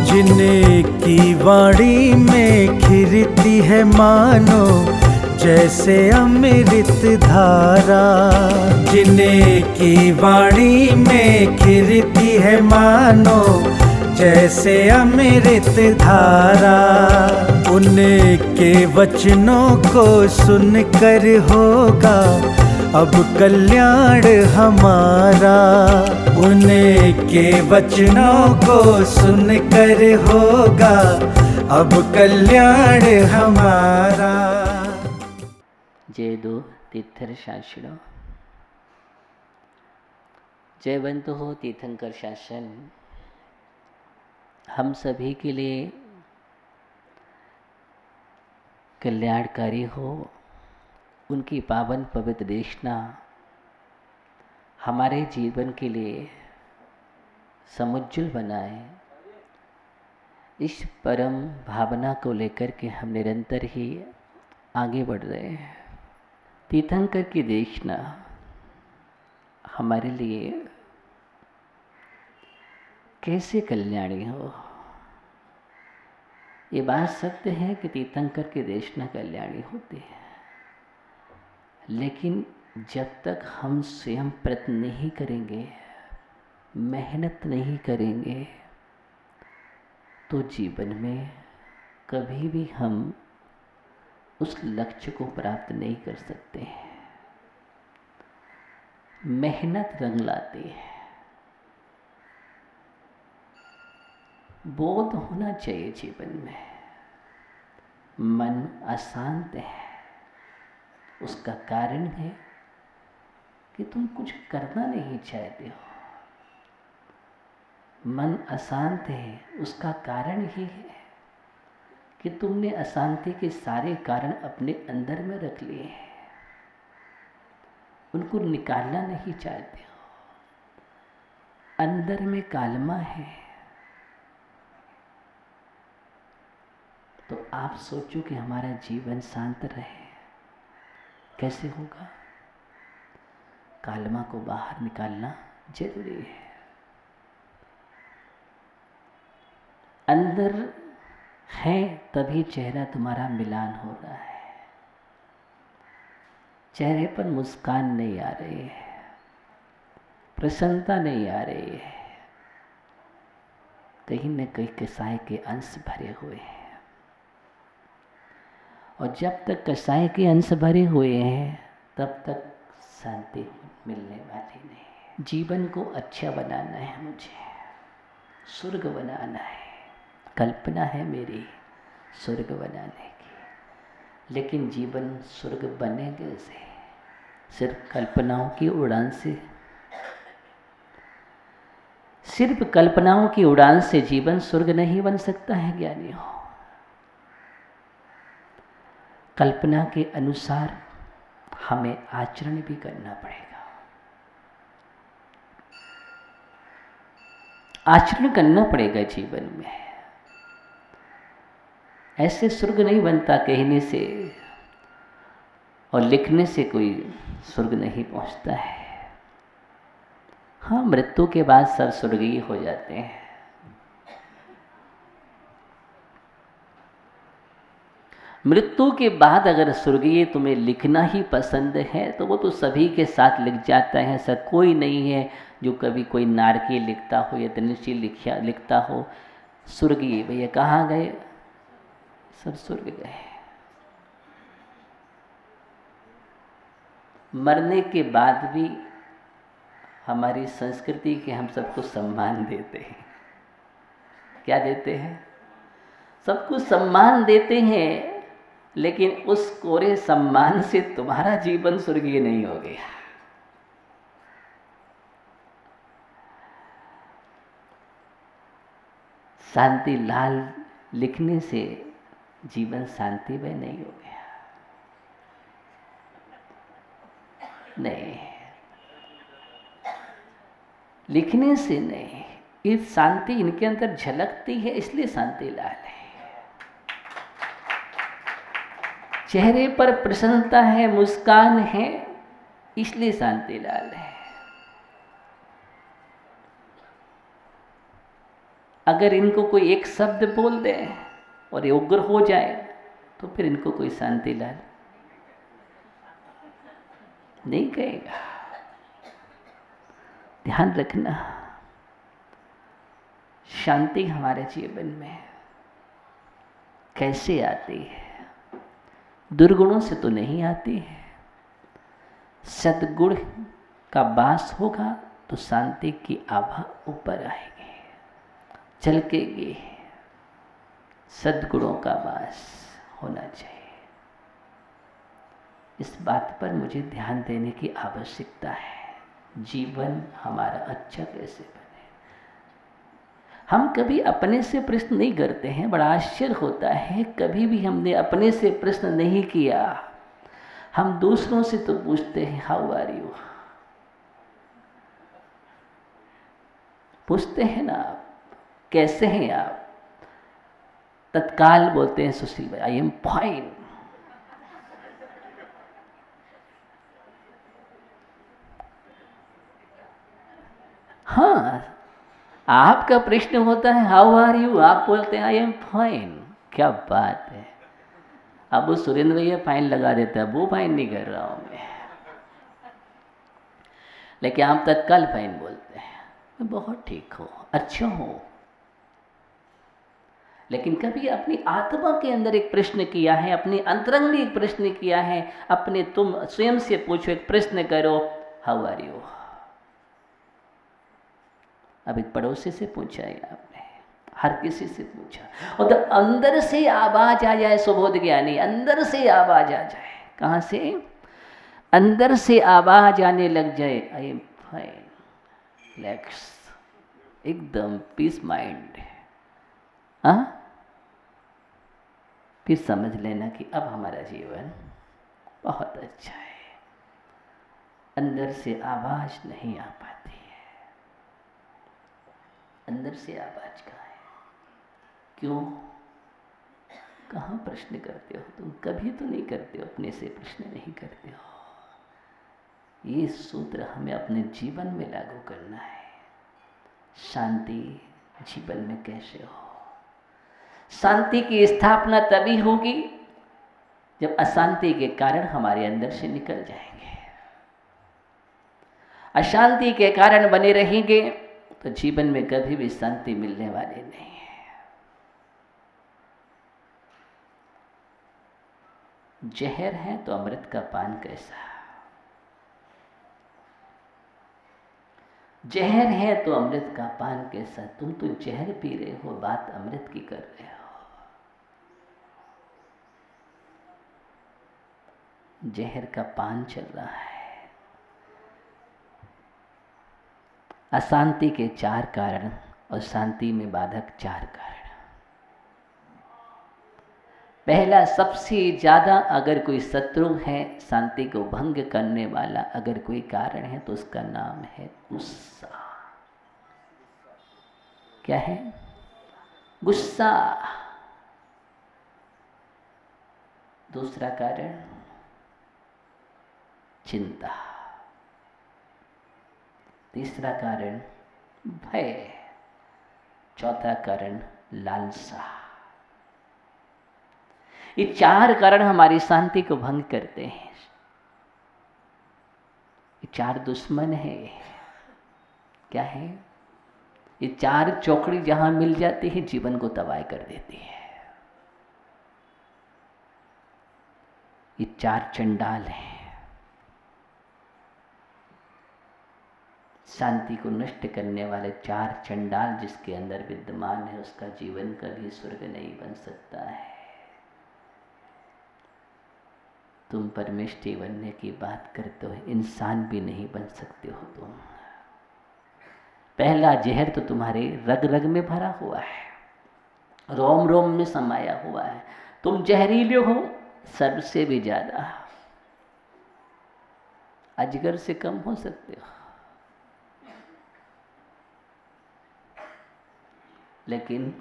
जिनकी वाणी में खिरती है मानो जैसे अमृत धारा, जिनकी वाणी में खिरती है मानो जैसे अमृत धारा, उनके वचनों को सुनकर होगा अब कल्याण हमारा। उनके वचनों को सुनकर होगा अब कल्याण हमारा। जय दो तीर्थर शासनो, जयवंत हो तीर्थंकर शासन हम सभी के लिए कल्याणकारी हो। उनकी पावन पवित्र देशना हमारे जीवन के लिए समुज्ज्वल बनाए। इस परम भावना को लेकर के हम निरंतर ही आगे बढ़ रहे हैं। तीर्थंकर की देशना हमारे लिए कैसे कल्याणी हो। ये बात सत्य है कि तीर्थंकर की देशना कल्याणी होती है, लेकिन जब तक हम स्वयं प्रयत्न नहीं करेंगे, मेहनत नहीं करेंगे, तो जीवन में कभी भी हम उस लक्ष्य को प्राप्त नहीं कर सकते। मेहनत रंग लाती है। बोध होना चाहिए जीवन में। मन अशांत है, उसका कारण है कि तुम कुछ करना नहीं चाहते हो। मन अशांत है, उसका कारण ही है कि तुमने अशांति के सारे कारण अपने अंदर में रख लिए हैं, उनको निकालना नहीं चाहते हो। अंदर में कालमा है। तो आप सोचो कि हमारा जीवन शांत रहे, कैसे होगा? कालमा को बाहर निकालना जरूरी है। अंदर है तभी चेहरा तुम्हारा मिलान हो रहा है। चेहरे पर मुस्कान नहीं आ रही है, प्रसन्नता नहीं आ रही है, कहीं न कहीं कसाई के अंश भरे हुए हैं। और जब तक कसाई के अंश भरे हुए हैं तब तक शांति मिलने वाली नहीं। जीवन को अच्छा बनाना है, मुझे स्वर्ग बनाना है। कल्पना है मेरी स्वर्ग बनाने की, लेकिन जीवन स्वर्ग बने कैसे? सिर्फ कल्पनाओं की उड़ान से। सिर्फ कल्पनाओं की उड़ान से जीवन स्वर्ग नहीं बन सकता है ज्ञानियों। कल्पना के अनुसार हमें आचरण भी करना पड़ेगा। आचरण करना पड़ेगा जीवन में। ऐसे स्वर्ग नहीं बनता कहने से और लिखने से कोई स्वर्ग नहीं पहुंचता है। हाँ, मृत्यु के बाद सब स्वर्गीय हो जाते हैं। मृत्यु के बाद अगर स्वर्गीय तुम्हें लिखना ही पसंद है तो वो तो सभी के साथ लिख जाता है। ऐसा कोई नहीं है जो कभी कोई नारकी लिखता हो या धनुषी लिखता हो। स्वर्गीय भैया कहाँ गए? सब स्वर्ग गए। मरने के बाद भी हमारी संस्कृति के हम सबको सम्मान देते हैं। क्या देते हैं? सबको सम्मान देते हैं, लेकिन उस कोरे सम्मान से तुम्हारा जीवन स्वर्गीय नहीं हो गया। शांति लाल लिखने से जीवन शांतिमय नहीं हो गया। नहीं, लिखने से नहीं, इस शांति इनके अंदर झलकती है, इसलिए शांति लाल है। चेहरे पर प्रसन्नता है, मुस्कान है, इसलिए शांतिलाल है। अगर इनको कोई एक शब्द बोल दे और ये उग्र हो जाए तो फिर इनको कोई शांतिलाल नहीं कहेगा। ध्यान रखना, शांति हमारे जीवन में कैसे आती है? दुर्गुणों से तो नहीं आती है। सद्गुण का वास होगा तो शांति की आभा ऊपर आएगी, झलकेगी। सद्गुणों का वास होना चाहिए। इस बात पर मुझे ध्यान देने की आवश्यकता है। जीवन हमारा अच्छा कैसे बने? हम कभी अपने से प्रश्न नहीं करते हैं। बड़ा आश्चर्य होता है, कभी भी हमने अपने से प्रश्न नहीं किया। हम दूसरों से तो पूछते हैं हाउ आर यू, पूछते हैं ना आप, कैसे हैं आप? तत्काल बोलते हैं सुशील भाई आई एम फाइन। हाँ, आपका प्रश्न होता है हाउ आर यू, आप बोलते हैं आई एम फाइन। क्या बात है। अब वो सुरेंद्र भैया फाइन लगा देता है, वो फाइन नहीं कर रहा हूं मैं, लेकिन आप तत्काल फाइन बोलते हैं। मैं बहुत ठीक हूं, अच्छा हूं। लेकिन कभी अपनी आत्मा के अंदर एक प्रश्न किया है, अपनी अंतरंग में एक प्रश्न किया है? अपने तुम स्वयं से पूछो, एक प्रश्न करो हाउ आर यू। अब एक पड़ोसी से पूछा है आपने, हर किसी से पूछा, और तो अंदर से आवाज आ जाए, सुबोध ज्ञानी, अंदर से आवाज आ जाए। कहाँ से? अंदर से आवाज आने लग जाए, आई एम फाइन, रिलैक्स, एकदम पीस माइंड। हाँ, फिर समझ लेना कि अब हमारा जीवन बहुत अच्छा है। अंदर से आवाज नहीं आ पाती है। अंदर से आवाज कहाँ है? क्यों? कहाँ प्रश्न करते हो तुम? कभी तो नहीं करते हो, अपने से प्रश्न नहीं करते हो। ये सूत्र हमें अपने जीवन में लागू करना है। शांति जीवन में कैसे हो? शांति की स्थापना तभी होगी जब अशांति के कारण हमारे अंदर से निकल जाएंगे। अशांति के कारण बने रहेंगे तो जीवन में कभी भी शांति मिलने वाली नहीं है। जहर है तो अमृत का पान कैसा? जहर है तो अमृत का पान कैसा? तुम तो जहर पी रहे हो, बात अमृत की कर रहे हो। जहर का पान चल रहा है। अशांति के 4 कारण और शांति में बाधक 4 कारण। पहला, सबसे ज्यादा अगर कोई शत्रु है, शांति को भंग करने वाला अगर कोई कारण है तो उसका नाम है गुस्सा। क्या है? गुस्सा। दूसरा कारण चिंता। तीसरा कारण भय। चौथा कारण लालसा। ये 4 कारण हमारी शांति को भंग करते हैं। ये 4 दुश्मन है। क्या है? ये 4 चौकड़ी जहां मिल जाती है जीवन को तबाह कर देती है। ये 4 चंडाल हैं। शांति को नष्ट करने वाले 4 चंडाल जिसके अंदर विद्यमान है, उसका जीवन कभी स्वर्ग नहीं बन सकता है। तुम परमेष्टि बनने की बात करते हो, इंसान भी नहीं बन सकते हो तुम। पहला जहर तो तुम्हारे रग रग में भरा हुआ है, रोम रोम में समाया हुआ है। तुम जहरीले हो सर्प से भी ज्यादा, अजगर से कम हो सकते हो, लेकिन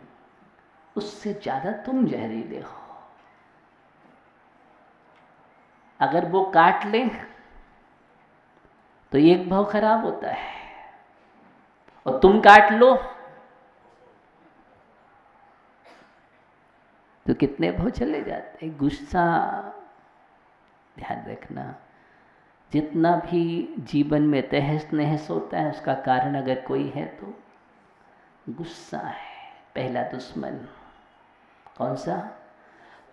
उससे ज्यादा तुम जहरीले हो। अगर वो काट ले तो एक भाव खराब होता है, और तुम काट लो तो कितने भाव चले जाते हैं। गुस्सा ध्यान रखना, जितना भी जीवन में तहस नहस होता है उसका कारण अगर कोई है तो गुस्सा है पहला दुश्मन। कौन सा?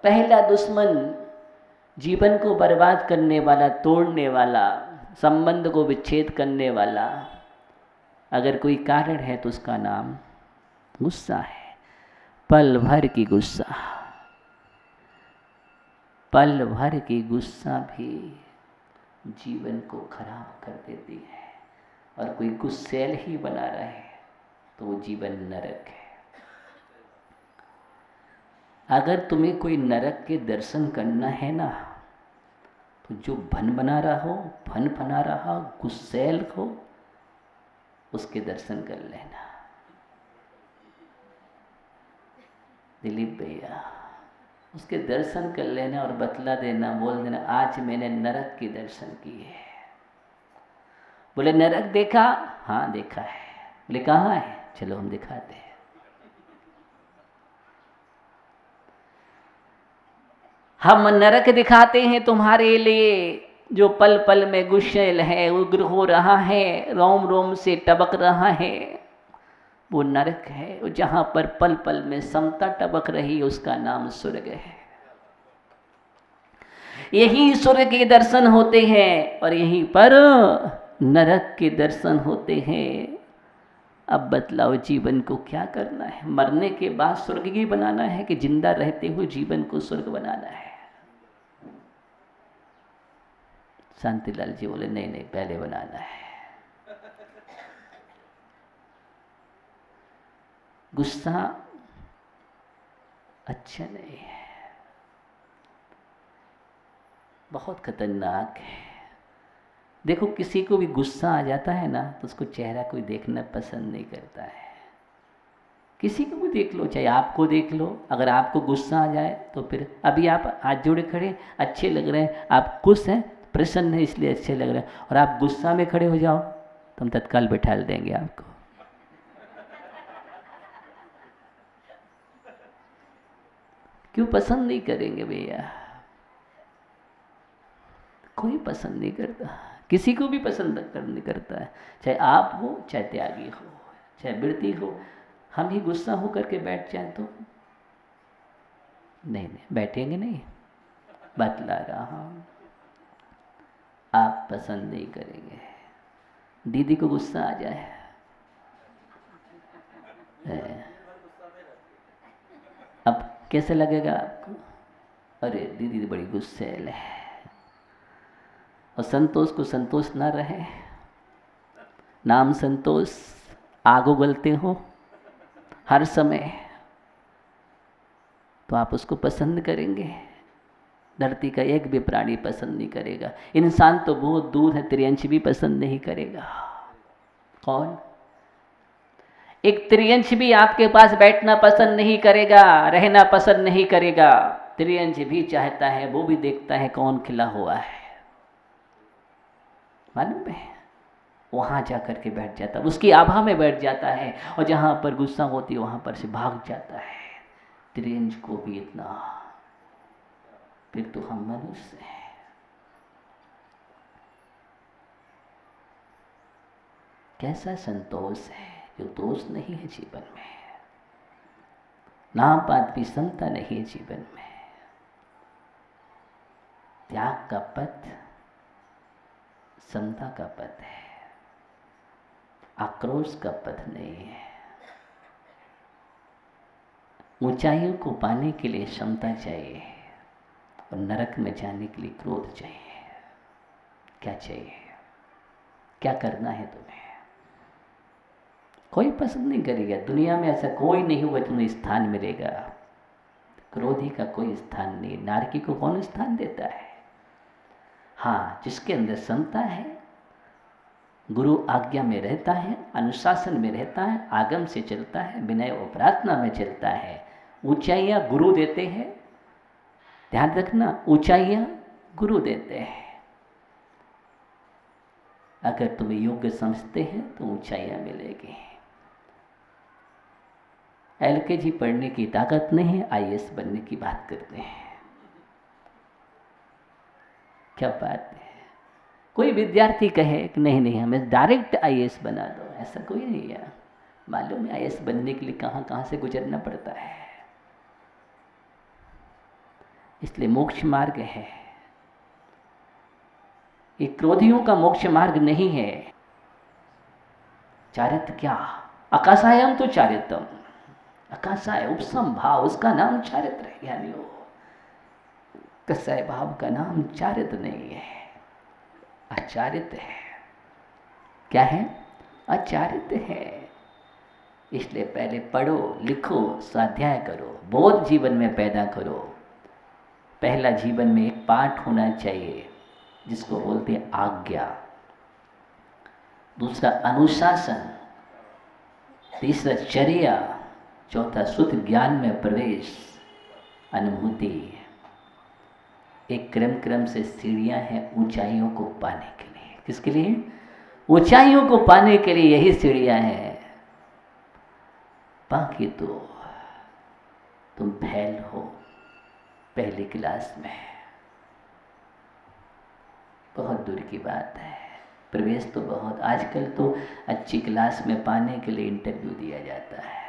पहला दुश्मन, जीवन को बर्बाद करने वाला, तोड़ने वाला, संबंध को विच्छेद करने वाला अगर कोई कारण है तो उसका नाम गुस्सा है। पल भर की गुस्सा, पल भर की गुस्सा भी जीवन को खराब कर देती है, और कोई गुस्सैल ही बना रहे तो वो जीवन नरक है। अगर तुम्हें कोई नरक के दर्शन करना है ना, तो जो भन बना रहा हो, भन बना रहा, गुस्सैल हो, उसके दर्शन कर लेना। दिलीप भैया, उसके दर्शन कर लेना और बतला देना, बोल देना आज मैंने नरक के दर्शन किए। बोले नरक देखा? हाँ देखा है। बोले कहाँ है? चलो हम दिखाते हैं। हम नरक दिखाते हैं तुम्हारे लिए, जो पल पल में गुस्सैल है, उग्र हो रहा है, रोम रोम से टपक रहा है, वो नरक है। जहां पर पल पल में समता टपक रही उसका नाम स्वर्ग है। यही स्वर्ग के दर्शन होते हैं और यहीं पर नरक के दर्शन होते हैं। अब बतलाओ जीवन को क्या करना है? मरने के बाद स्वर्ग ही बनाना है कि जिंदा रहते हुए जीवन को स्वर्ग बनाना है? शांतिलाल जी बोले नहीं नहीं, पहले बनाना है। गुस्सा अच्छा नहीं है, बहुत खतरनाक है। देखो किसी को भी गुस्सा आ जाता है ना तो उसको चेहरा कोई देखना पसंद नहीं करता है। किसी को भी देख लो, चाहे आपको देख लो, अगर आपको गुस्सा आ जाए तो फिर अभी आप हाथ जोड़े खड़े अच्छे लग रहे हैं, आप खुश हैं, प्रसन्न है इसलिए अच्छे लग रहे हैं, और आप गुस्सा में खड़े हो जाओ तो हम तत्काल बैठा देंगे आपको। क्यों पसंद नहीं करेंगे भैया? कोई पसंद नहीं करता, किसी को भी पसंद नहीं करता है, चाहे आप हो, चाहे त्यागी हो, चाहे वृत्ति हो। हम ही गुस्सा हो करके बैठ जाए तो नहीं नहीं बैठेंगे नहीं। बतला रहा हूं, आप पसंद नहीं करेंगे। दीदी को गुस्सा आ जाए, अब कैसे लगेगा आपको? अरे दीदी बड़ी गुस्सैल है। और संतोष को संतोष ना रहे, नाम संतोष, आग उगलते हो हर समय, तो आप उसको पसंद करेंगे? धरती का एक भी प्राणी पसंद नहीं करेगा। इंसान तो बहुत दूर है, त्रियंश भी पसंद नहीं करेगा। कौन? एक त्रियंश भी आपके पास बैठना पसंद नहीं करेगा, रहना पसंद नहीं करेगा। त्रियंश भी चाहता है, वो भी देखता है कौन खिला हुआ है, मालूम है? वहां जाकर के बैठ जाता है, उसकी आभा में बैठ जाता है, और जहां पर गुस्सा होती है वहां पर से भाग जाता है। त्रियंश को भी इतना, फिर तो हम मनुष्य हैं। कैसा संतोष है जो दोष नहीं है जीवन में, नाम पात भी समता नहीं है जीवन में। त्याग का पथ समता का पथ है, आक्रोश का पथ नहीं है। ऊंचाइयों को पाने के लिए क्षमता चाहिए और नरक में जाने के लिए क्रोध चाहिए। क्या चाहिए? क्या करना है तुम्हें? कोई पसंद नहीं करेगा दुनिया में, ऐसा कोई नहीं हुआ तुम्हें स्थान मिलेगा। क्रोधी का कोई स्थान नहीं। नारकी को कौन स्थान देता है? हाँ, जिसके अंदर समता है, गुरु आज्ञा में रहता है, अनुशासन में रहता है, आगम से चलता है, विनय और प्रार्थना में चलता है। ऊंचाइयाँ गुरु देते हैं, ध्यान रखना। ऊंचाइयाँ गुरु देते हैं। अगर तुम्हें योग्य समझते हैं तो ऊंचाइयां मिलेगी। LKG पढ़ने की ताकत नहीं है, IAS बनने की बात करते हैं। क्या बात है। कोई विद्यार्थी कहे कि नहीं नहीं हमें डायरेक्ट IAS बना दो, ऐसा कोई नहीं है। मालूम है IAS बनने के लिए कहाँ कहाँ से गुजरना पड़ता है। इसलिए मोक्ष मार्ग है, ये क्रोधियों का मोक्ष मार्ग नहीं है। चारित्र क्या, आकाशायम तो चारित्रम, आकाशाय उपसम भाव, उसका नाम चारित्र है। यानी वो कसाय भाव का नाम चारित्र नहीं है, आचारित है। क्या है? आचारित है। इसलिए पहले पढ़ो, लिखो, स्वाध्याय करो, बोध जीवन में पैदा करो। पहला जीवन में एक पाठ होना चाहिए जिसको बोलते हैं आज्ञा, दूसरा अनुशासन, तीसरा चर्या, चौथा शुद्ध ज्ञान में प्रवेश, अनुभूति। एक क्रम क्रम से सीढ़ियां हैं ऊंचाइयों को पाने के लिए। किसके लिए? ऊंचाइयों को पाने के लिए यही सीढ़ियां हैं। बाकी तो तुम फेल हो पहली क्लास में, बहुत दूर की बात है। प्रवेश तो बहुत, आजकल तो अच्छी क्लास में पाने के लिए इंटरव्यू दिया जाता है।